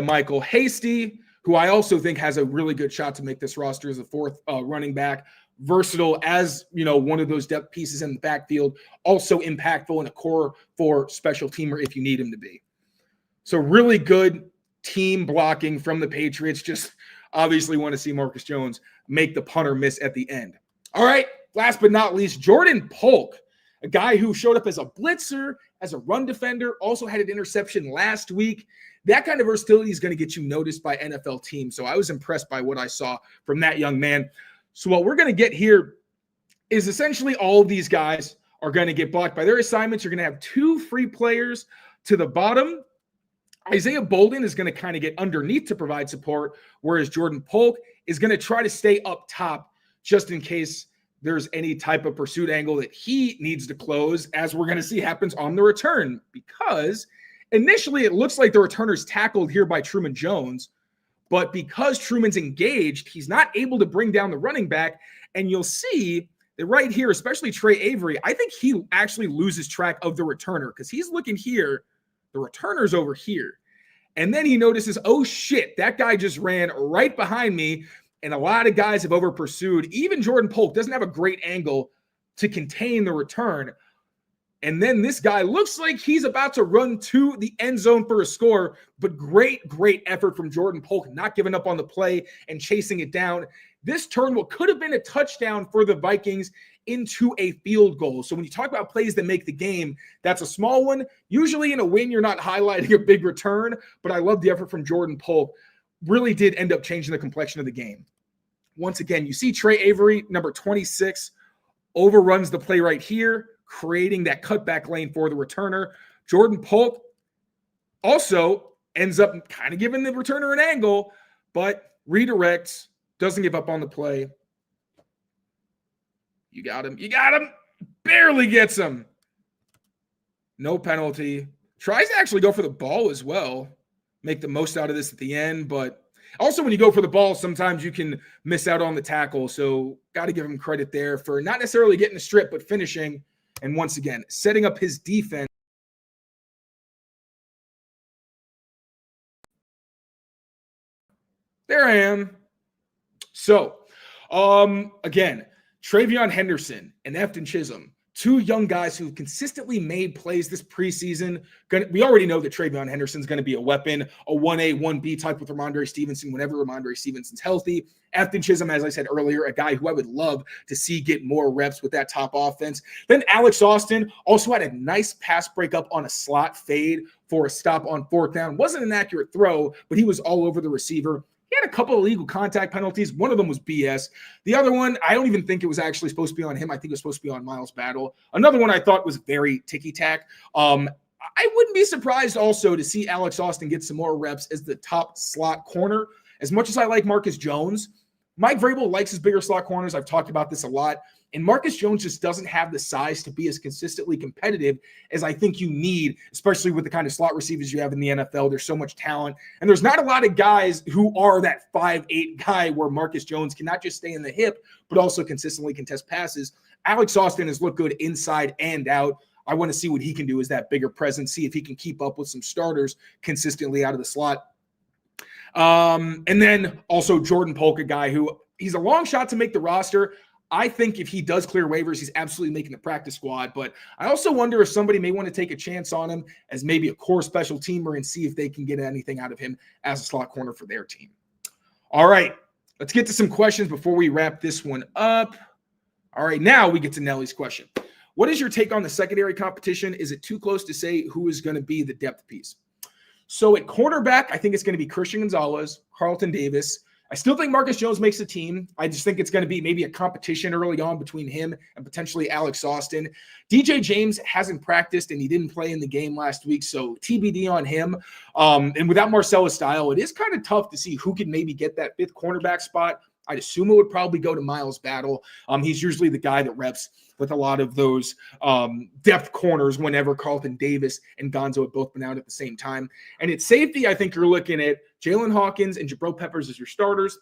Michael Hasty, who I also think has a really good shot to make this roster as a fourth running back. Versatile as, one of those depth pieces in the backfield. Also impactful in a core for special teamer if you need him to be. So really good team blocking from the Patriots. Just obviously want to see Marcus Jones make the punter miss at the end. All right, last but not least, Jordan Polk, a guy who showed up as a blitzer, as a run defender, also had an interception last week. That kind of versatility is going to get you noticed by NFL teams. So I was impressed by what I saw from that young man. So what we're going to get here is essentially all of these guys are going to get blocked by their assignments. You're going to have two free players to the bottom. Isaiah Bolden is going to kind of get underneath to provide support, whereas Jordan Polk is going to try to stay up top just in case there's any type of pursuit angle that he needs to close, as we're going to see happens on the return. Because initially it looks like the returner's tackled here by Truman Jones, but because Truman's engaged, he's not able to bring down the running back. And you'll see that right here, especially Trey Avery, I think he actually loses track of the returner because he's looking here. The returner's over here. And then he notices, oh shit, that guy just ran right behind me. And a lot of guys have over pursued. Even Jordan Polk doesn't have a great angle to contain the return. And then this guy looks like he's about to run to the end zone for a score, but great effort from Jordan Polk, not giving up on the play and chasing it down. This turned what could have been a touchdown for the Vikings into a field goal. So when you talk about plays that make the game, that's a small one. Usually in a win, you're not highlighting a big return, but I love the effort from Jordan Polk. Really did end up changing the complexion of the game. Once again, you see Trey Avery, number 26, overruns the play right here, creating that cutback lane for the returner. Jordan Polk also ends up kind of giving the returner an angle, but redirects, doesn't give up on the play. You got him. Barely gets him. No penalty. Tries to actually go for the ball as well. Make the most out of this at the end, but also when you go for the ball, sometimes you can miss out on the tackle. So got to give him credit there for not necessarily getting the strip, but finishing. And once again, setting up his defense. There I am. So, again, TreVeyon Henderson and Efton Chism, two young guys who consistently made plays this preseason. We already know that TreVeyon Henderson's going to be a weapon, a 1A, 1B type with Ramondre Stevenson whenever Ramondre Stevenson's healthy. Efton Chism, as I said earlier, a guy who I would love to see get more reps with that top offense. Then Alex Austin also had a nice pass breakup on a slot fade for a stop on fourth down. Wasn't an accurate throw, but he was all over the receiver. He had a couple of illegal contact penalties. One of them was BS. The other one, I don't even think it was actually supposed to be on him. I think it was supposed to be on Miles Battle. Another one I thought was very ticky-tack. I wouldn't be surprised also to see Alex Austin get some more reps as the top slot corner. As much as I like Marcus Jones, Mike Vrabel likes his bigger slot corners. I've talked about this a lot. And Marcus Jones just doesn't have the size to be as consistently competitive as I think you need, especially with the kind of slot receivers you have in the NFL. There's so much talent. And there's not a lot of guys who are that 5'8" guy where Marcus Jones can not just stay in the hip, but also consistently contest passes. Alex Austin has looked good inside and out. I want to see what he can do as that bigger presence, see if he can keep up with some starters consistently out of the slot. And then also Jordan Polk, guy who he's a long shot to make the roster. I think if he does clear waivers, he's absolutely making the practice squad. But I also wonder if somebody may want to take a chance on him as maybe a core special teamer and see if they can get anything out of him as a slot corner for their team. All right, let's get to some questions before we wrap this one up. All right, now we get to Nelly's question. What is your take on the secondary competition? Is it too close to say who is going to be the depth piece? So at cornerback, I think it's going to be Christian Gonzalez, Carlton Davis. I still think Marcus Jones makes the team. I just think it's going to be maybe a competition early on between him and potentially Alex Austin. DJ James hasn't practiced and he didn't play in the game last week, so TBD on him. And without Marcellus Style, it is kind of tough to see who could maybe get that fifth cornerback spot. I'd assume it would probably go to Miles Battle. He's usually the guy that reps with a lot of those depth corners whenever Carlton Davis and Gonzo have both been out at the same time. And at safety, I think you're looking at Jalen Hawkins and Jabril Peppers as your starters.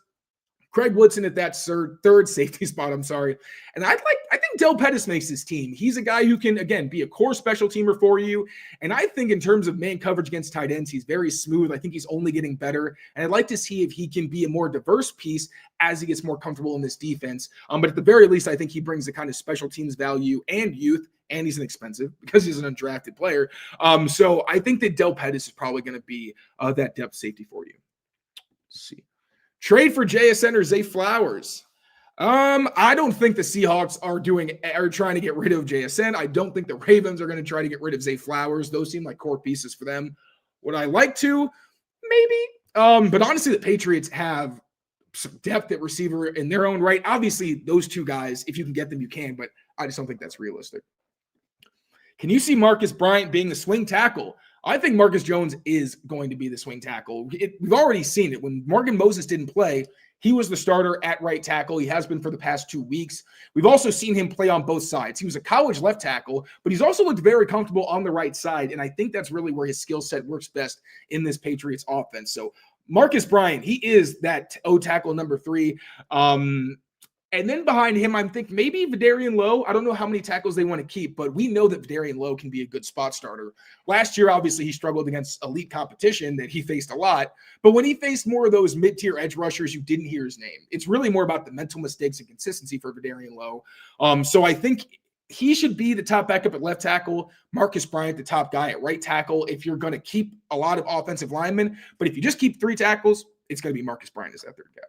Craig Woodson at that third safety spot, And I think Del Pettis makes his team. He's a guy who can, again, be a core special teamer for you. And I think in terms of man coverage against tight ends, he's very smooth. I think he's only getting better. And I'd like to see if he can be a more diverse piece as he gets more comfortable in this defense. But at the very least, I think he brings the kind of special teams value and youth, and he's inexpensive because he's an undrafted player. So I think that Del Pettis is probably going to be that depth safety for you. Let's see. Trade for JSN or Zay Flowers. I don't think the Seahawks are trying to get rid of JSN. I don't think the Ravens are going to try to get rid of Zay Flowers. Those seem like core pieces for them. Would I like to? Maybe. But honestly, the Patriots have some depth at receiver in their own right. Obviously, those two guys, if you can get them, you can, but I just don't think that's realistic. Can you see Marcus Bryant being the swing tackle? I think Marcus Jones is going to be the swing tackle. We've already seen it. When Morgan Moses didn't play, he was the starter at right tackle. He has been for the past 2 weeks. We've also seen him play on both sides. He was a college left tackle, but he's also looked very comfortable on the right side, and I think that's really where his skill set works best in this Patriots offense. So Marcus Bryant, he is that O-tackle number 3. And then behind him, I'm thinking maybe Vidarian Lowe. I don't know how many tackles they want to keep, but we know that Vidarian Lowe can be a good spot starter. Last year, obviously, he struggled against elite competition that he faced a lot. But when he faced more of those mid-tier edge rushers, you didn't hear his name. It's really more about the mental mistakes and consistency for Vidarian Lowe. So I think he should be the top backup at left tackle. Marcus Bryant, the top guy at right tackle, if you're going to keep a lot of offensive linemen. But if you just keep 3 tackles, it's going to be Marcus Bryant as that third guy.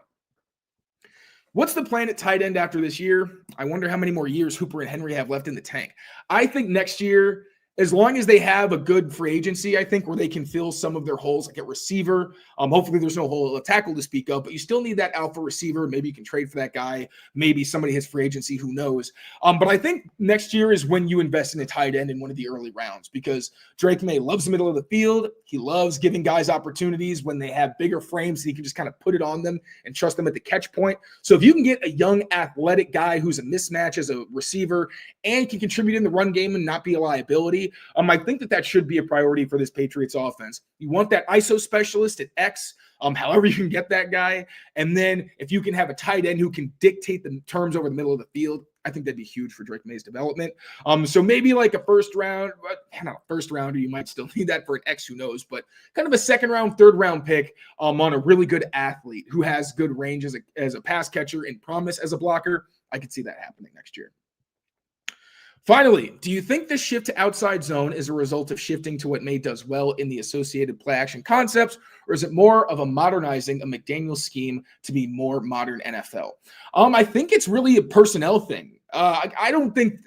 What's the plan at tight end after this year? I wonder how many more years Hooper and Henry have left in the tank. I think next year, as long as they have a good free agency, I think, where they can fill some of their holes, like at receiver. Hopefully there's no hole at tackle to speak of, but you still need that alpha receiver. Maybe you can trade for that guy. Maybe somebody has free agency, who knows? But I think next year is when you invest in a tight end in one of the early rounds, because Drake May loves the middle of the field. He loves giving guys opportunities when they have bigger frames, so he can just kind of put it on them and trust them at the catch point. So if you can get a young athletic guy who's a mismatch as a receiver and can contribute in the run game and not be a liability, I think that should be a priority for this Patriots offense. You want that ISO specialist at X, however you can get that guy. And then if you can have a tight end who can dictate the terms over the middle of the field, I think that'd be huge for Drake May's development. So maybe like a first round, not a first rounder, you might still need that for an X, who knows, but kind of a second round, third round pick on a really good athlete who has good range as a pass catcher and promise as a blocker. I could see that happening next year. Finally, do you think this shift to outside zone is a result of shifting to what May does well in the associated play action concepts, or is it more of a modernizing a McDaniel scheme to be more modern NFL? I think it's really a personnel thing. I don't think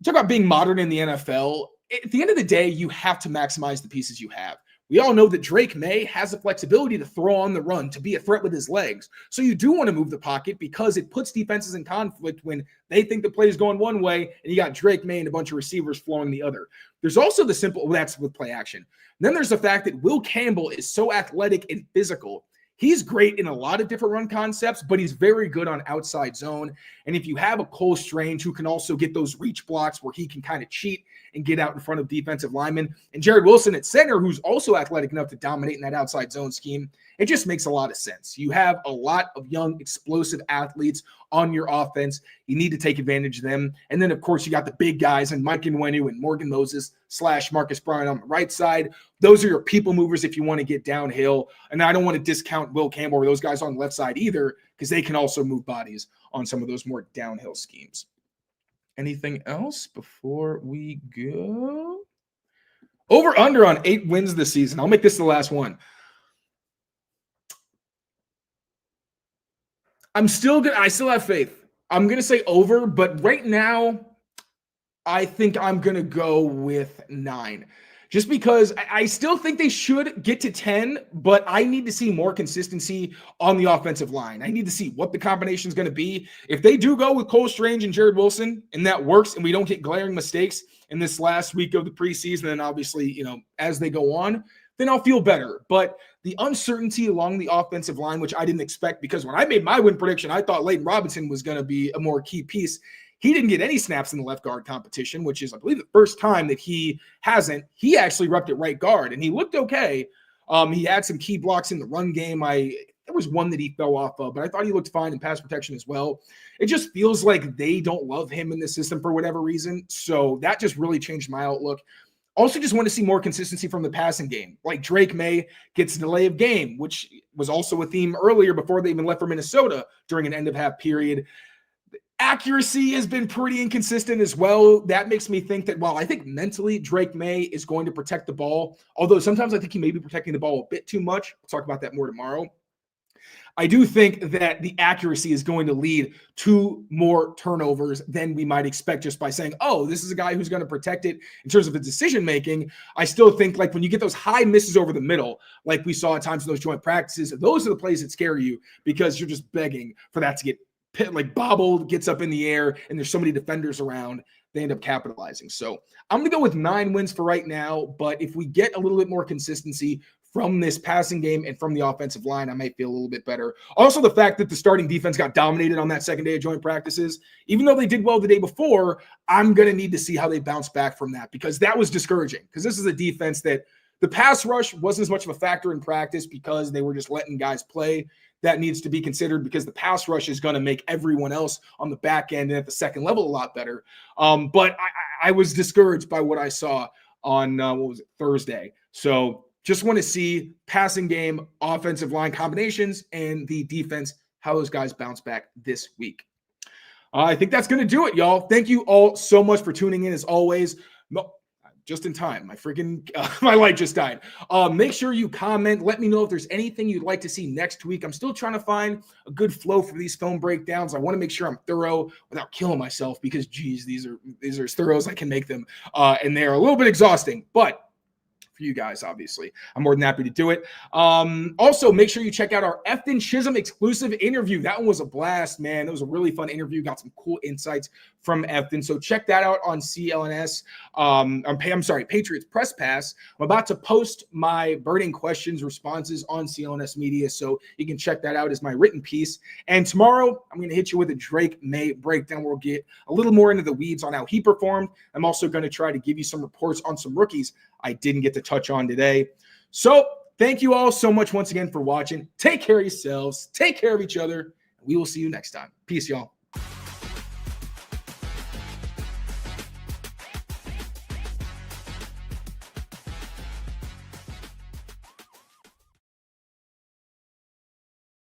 talk about being modern in the NFL. At the end of the day, you have to maximize the pieces you have. We all know that Drake May has the flexibility to throw on the run, to be a threat with his legs. So you do want to move the pocket because it puts defenses in conflict when they think the play is going one way and you got Drake May and a bunch of receivers flowing the other. There's also the simple, that's with play action. And then there's the fact that Will Campbell is so athletic and physical. He's great in a lot of different run concepts, but he's very good on outside zone. And if you have a Cole Strange who can also get those reach blocks where he can kind of cheat and get out in front of defensive linemen, and Jared Wilson at center, who's also athletic enough to dominate in that outside zone scheme, it just makes a lot of sense. You have a lot of young, explosive athletes on your offense. You need to take advantage of them. And then, of course, you got the big guys and Mike Nwenu and Morgan Moses / Marcus Bryant on the right side. Those are your people movers if you want to get downhill. And I don't want to discount Will Campbell or those guys on the left side either, because they can also move bodies on some of those more downhill schemes. Anything else before we go? Over under on 8 wins this season. I'll make this the last one. I still have faith. I'm going to say over, but right now, I think I'm going to go with 9. Just because I still think they should get to 10, but I need to see more consistency on the offensive line. I need to see what the combination is going to be. If they do go with Cole Strange and Jared Wilson, and that works, and we don't get glaring mistakes in this last week of the preseason, and obviously, as they go on, then I'll feel better. But the uncertainty along the offensive line, which I didn't expect, because when I made my win prediction, I thought Leighton Robinson was going to be a more key piece. He didn't get any snaps in the left guard competition, which is, I believe, the first time that he hasn't. He actually repped at right guard, and he looked okay. He had some key blocks in the run game. There was one that he fell off of, but I thought he looked fine in pass protection as well. It just feels like they don't love him in the system for whatever reason. So that just really changed my outlook. Also, just want to see more consistency from the passing game. Like Drake May gets a delay of game, which was also a theme earlier before they even left for Minnesota during an end-of-half period. Accuracy has been pretty inconsistent as well. That makes me think that while I think mentally Drake May is going to protect the ball, although sometimes I think he may be protecting the ball a bit too much. We'll talk about that more tomorrow. I do think that the accuracy is going to lead to more turnovers than we might expect just by saying, oh, this is a guy who's going to protect it in terms of the decision-making. I still think like when you get those high misses over the middle, like we saw at times in those joint practices, those are the plays that scare you because you're just begging for that to get bobbled, gets up in the air, and there's so many defenders around, they end up capitalizing. So I'm going to go with 9 wins for right now, but if we get a little bit more consistency from this passing game and from the offensive line, I might feel a little bit better. Also, the fact that the starting defense got dominated on that second day of joint practices, even though they did well the day before, I'm going to need to see how they bounce back from that, because that was discouraging, because this is a defense that the pass rush wasn't as much of a factor in practice because they were just letting guys play. That needs to be considered because the pass rush is going to make everyone else on the back end and at the second level a lot better. But I was discouraged by what I saw on, Thursday. So just want to see passing game, offensive line combinations, and the defense, how those guys bounce back this week. I think that's going to do it, y'all. Thank you all so much for tuning in as always. Just in time. My light just died. Make sure you comment. Let me know if there's anything you'd like to see next week. I'm still trying to find a good flow for these film breakdowns. I want to make sure I'm thorough without killing myself because, geez, these are as thorough as I can make them. And they're a little bit exhausting, but for you guys, obviously, I'm more than happy to do it. Also, make sure you check out our Efton Chism exclusive interview. That one was a blast, man. It was a really fun interview. Got some cool insights from Efton. So check that out on CLNS. Patriots Press Pass. I'm about to post my burning questions, responses on CLNS Media, so you can check that out as my written piece. And tomorrow, I'm going to hit you with a Drake May breakdown. We'll get a little more into the weeds on how he performed. I'm also going to try to give you some reports on some rookies I didn't get to touch on today. So thank you all so much once again for watching. Take care of yourselves. Take care of each other. We will see you next time. Peace, y'all.